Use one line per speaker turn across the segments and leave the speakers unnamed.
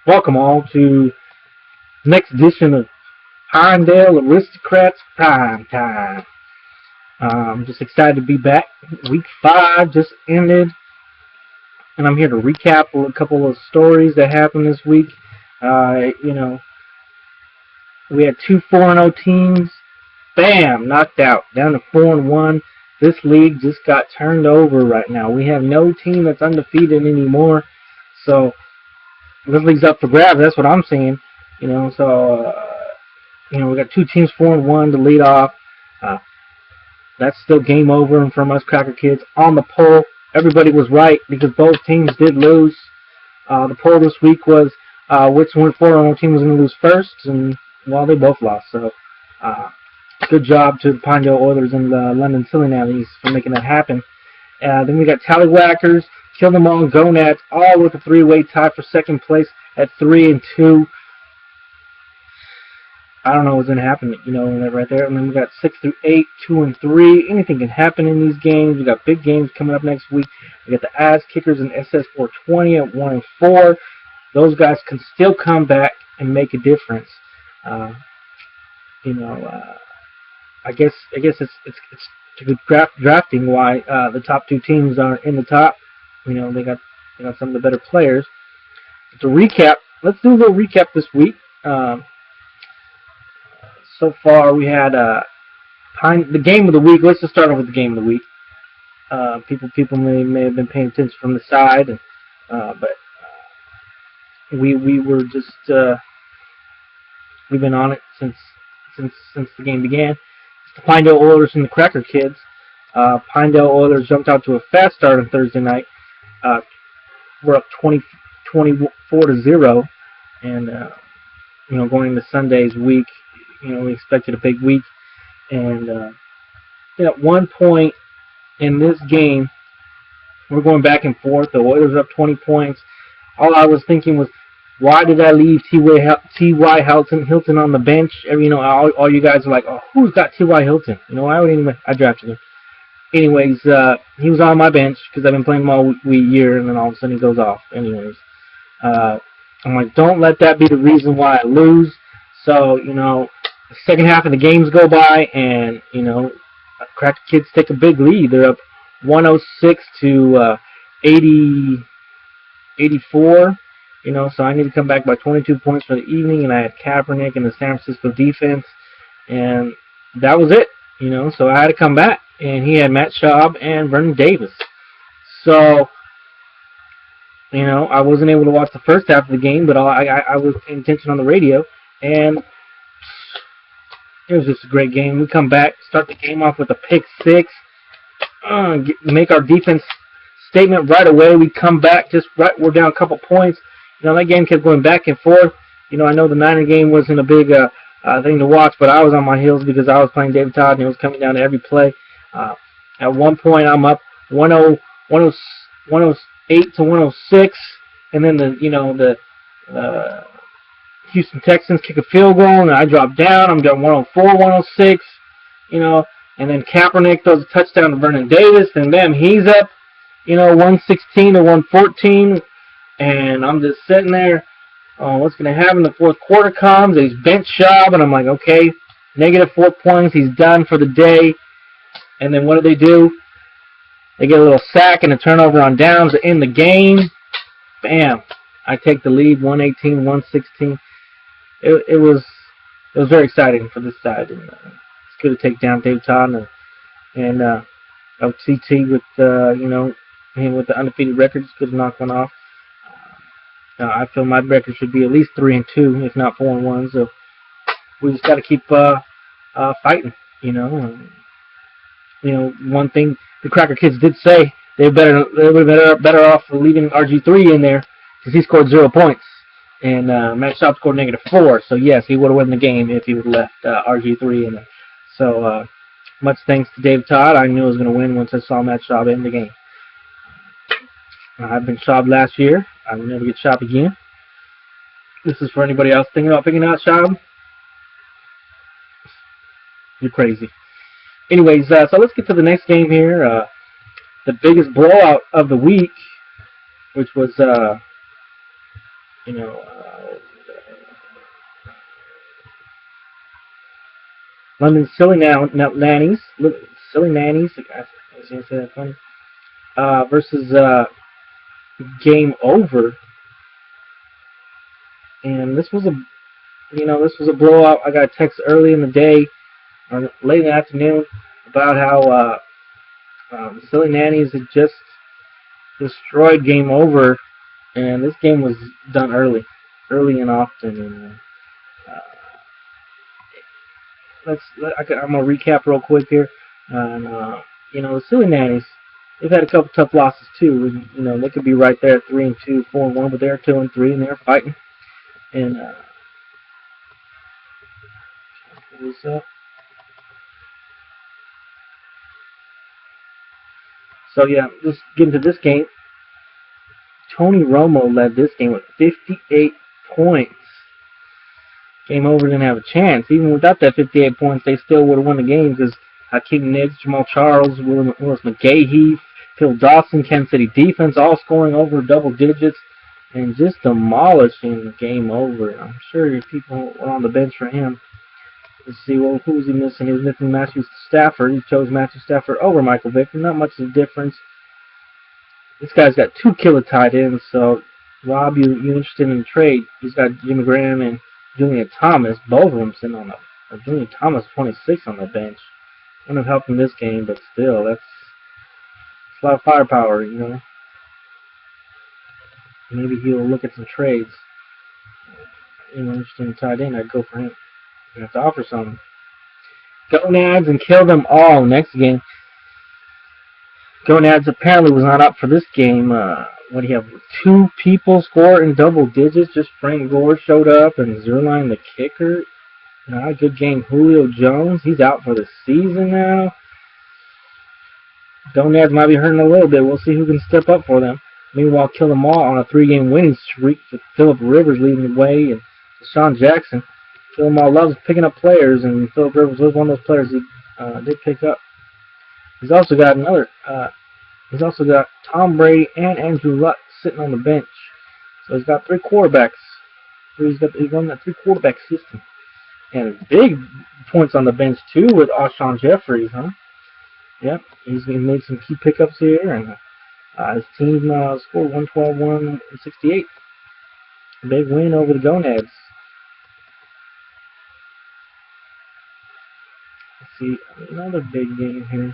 Welcome all to the next edition of Pinedale Aristocrats Prime Time. I'm just excited to be back. Week 5 just ended, and I'm here to recap a couple of stories that happened this week. You know, we had two 4-0 teams. Bam! Knocked out. Down to 4-1. This league just got turned over right now. We have no team that's undefeated anymore. So this league's up for grabs. That's what I'm seeing. We got two teams 4-1 to lead off. That's still game over from us Cracker Kids. On the poll, everybody was right because both teams did lose. The poll this week was which one 4-0 team was going to lose first, and well, they both lost. So good job to the Pinedale Oilers and the London Silly Nannies for making that happen. Then we got Tallywhackers, Kill Them All, Gonads, all with a three-way tie for second place at 3-2. I don't know what's going to happen, right there. And then we got 6-8, 2-3. Anything can happen in these games. We got big games coming up next week. We got the Ass Kickers and SS420 at 1-4. Those guys can still come back and make a difference. I guess it's good drafting why the top two teams are in the top. They got some of the better players. To recap, let's do a little recap this week. So far, we had the game of the week. Let's just start off with the game of the week. People may have been paying attention from the side, but we were just we've been on it since the game began. It's the Pinedale Oilers and the Cracker Kids. Pinedale Oilers jumped out to a fast start on Thursday night. We're up 24-0, and going into Sunday's week. We expected a big week, and at one point in this game, we're going back and forth. The Oilers are up 20 points. All I was thinking was, why did I leave T.Y. Hilton on the bench? All you guys are like, oh, who's got T.Y. Hilton? I drafted him. Anyways, he was on my bench because I've been playing him all year, and then all of a sudden he goes off. Anyways, I'm like, don't let that be the reason why I lose. So, the second half of the games go by, and, Cracker Kids take a big lead. They're up 106 to 84. So I need to come back by 22 points for the evening, and I had Kaepernick in the San Francisco defense, and that was it. So I had to come back, and he had Matt Schaub and Vernon Davis. So, I wasn't able to watch the first half of the game, but I was paying attention on the radio, and it was just a great game. We come back, start the game off with a pick six, make our defense statement right away. We come back, we're down a couple points. That game kept going back and forth. I know the Niner game wasn't a big thing to watch, but I was on my heels because I was playing David Todd, and it was coming down to every play. At one point, I'm up 108 to 106, and then the Houston Texans kick a field goal, and I drop down. I'm down 104, 106, and then Kaepernick throws a touchdown to Vernon Davis, and then he's up, 116 to 114, and I'm just sitting there. What's going to happen? The fourth quarter comes, and he's bench Schaub, and I'm like, okay, -4 points. He's done for the day. And then what do? They get a little sack and a turnover on downs to end the game. Bam! I take the lead, 118, 116. It was very exciting for this side, and it's good to take down David Todd and CT with him with the undefeated record. It's good to knock one off. I feel my record should be at least 3-2, if not 4-1. So we just got to keep fighting. One thing the Cracker Kids did say, they would have better off leaving RG3 in there because he scored 0 points. And Matt Schaub scored -4, so yes, he would have won the game if he would have left RG3 in there. So much thanks to Dave Todd. I knew I was going to win once I saw Matt Schaub in the game. I've been Schaub last year. I will never get Schaub again. This is for anybody else thinking about picking out Schaub. You're crazy. Anyways, so let's get to the next game here. The biggest blowout of the week, which was You know, London Nannies, Silly Nannies. I was gonna say that funny. Versus Game Over, and this was a blowout. I got a text early in the day or late in the afternoon about how the Silly Nannies had just destroyed Game Over, and this game was done early and often. And I'm gonna recap real quick here. And the Silly Nannies, they've had a couple tough losses too. And, they could be right there, 3-2, 4-1, but they're 2-3, and they're fighting. And this up. So yeah, just getting to this game. Tony Romo led this game with 58 points. Game Over didn't have a chance. Even without that 58 points, they still would have won the game because Hakeem Nicks, Jamal Charles, Willis McGahee, Phil Dawson, Kansas City defense all scoring over double digits and just demolishing Game Over. I'm sure people were on the bench for him. Let's see, well, who was he missing? He was missing Matthew Stafford. He chose Matthew Stafford over Michael Vick. Not much of a difference. This guy's got 2 killer tight ends, so Rob, you interested in the trade? He's got Jimmy Graham and Julian Thomas, both of them sitting on Julian Thomas 26 on the bench. Wouldn't have helped in this game, but still, that's a lot of firepower, Maybe he'll look at some trades. Interested in tight end, I'd go for him. You have to offer something. Gonads and kill them all next game. Gonads apparently was not up for this game. What do you have? 2 people score in double digits. Just Frank Gore showed up and Zerline the kicker. Not a good game. Julio Jones, he's out for the season now. Gonads might be hurting a little bit. We'll see who can step up for them. Meanwhile, kill them all on a 3-game winning streak with Phillip Rivers leading the way and Deshaun Jackson. Kill them all loves picking up players, and Phillip Rivers was one of those players he did pick up. He's also got Tom Brady and Andrew Luck sitting on the bench. So he's got 3 quarterbacks. He's running that 3-quarterback system. And big points on the bench too with Alshon Jeffries, huh? Yep, he's made some key pickups here, and his team scored 112-168. Big win over the Gonads. Let's see, another big game here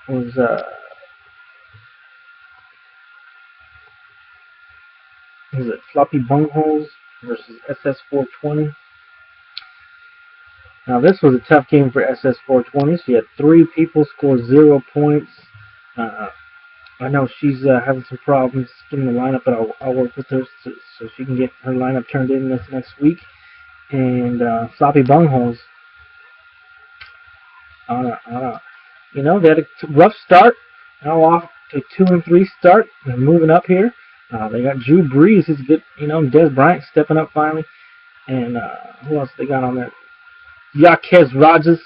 was Floppy Bungholes versus SS420. Now this was a tough game for SS420. She had 3 people score 0 points. I know she's having some problems getting the lineup, but I'll work with her so she can get her lineup turned in this next week. And Floppy Bungholes, they had a rough start. Now off to 2-3 start. They're moving up here. They got Drew Brees, who's good. Des Bryant stepping up finally. And who else they got on there? Yaquez Rogers.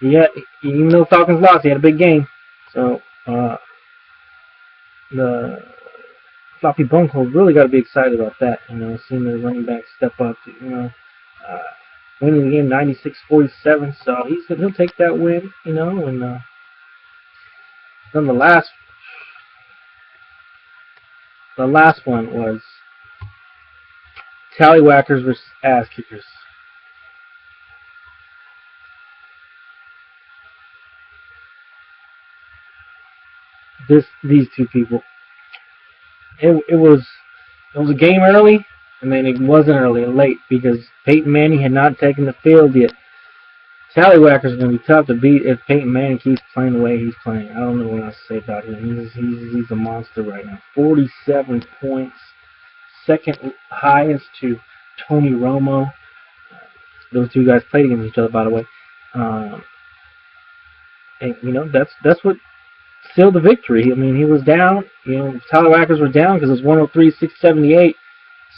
Even though Falcons lost, he had a big game. So the Floppy Bungholes really got to be excited about that. Seeing their running back step up. Winning the game 96-47. So he'll take that win. And then the last one was Tallywhackers versus Ass Kickers. These 2 people. It was a game early, and then it wasn't early and late because Peyton Manning had not taken the field yet. Tallywhackers are going to be tough to beat if Peyton Manning keeps playing the way he's playing. I don't know what else to say about him. He's a monster right now. 47 points, second highest to Tony Romo. Those 2 guys played against each other, by the way. And that's what sealed the victory. He was down. Tallywhackers were down because it was 103-678.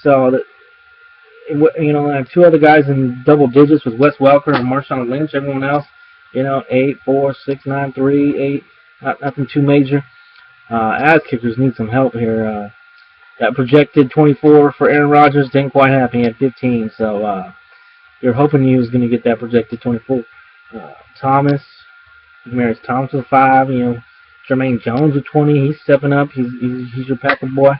So I have 2 other guys in double digits with Wes Welker and Marshawn Lynch. Everyone else, 8, 4, 6, 9, 3, 8. Nothing too major. Ass Kickers need some help here. That projected 24 for Aaron Rodgers didn't quite happen. He had 15, so you're hoping he was going to get that projected 24. Thomas, Demaryius Thomas with 5. Jermaine Jones with 20. He's stepping up. He's your Packer boy.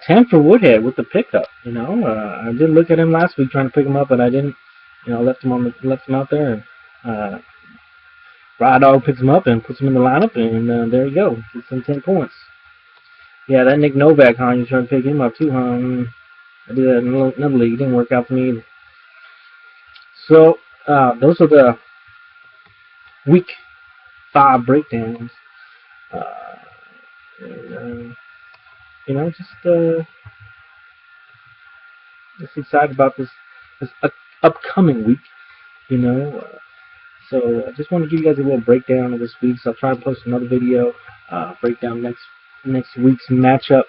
10 for Woodhead with the pickup. I did look at him last week trying to pick him up, but I didn't. Left him out there. And Rod Dog picks him up and puts him in the lineup, and there you go. Gets him 10 points. Yeah, that Nick Novak, you trying to pick him up too, I did that in another league. It didn't work out for me either. So, those are the week 5 breakdowns. Just excited about this upcoming week. So I just want to give you guys a little breakdown of this week. So I'll try to post another video, breakdown next week's matchups.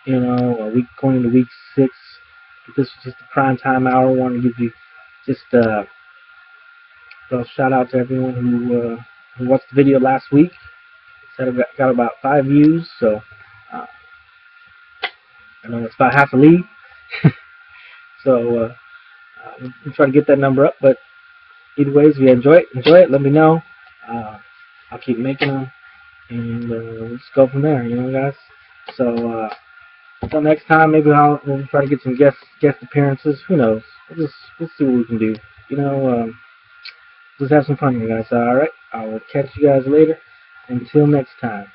A week going into week 6. But this was just a prime time hour. I want to give you just a shout out to everyone who watched the video last week. Said I got about 5 views, so I know it's about half a league. So we'll try to get that number up. But either way, if you enjoy it, let me know. I'll keep making them, and we'll just go from there, guys. So until next time, maybe we'll try to get some guest appearances. Who knows? We'll see what we can do. Just have some fun here, guys. All right, I will catch you guys later. Until next time.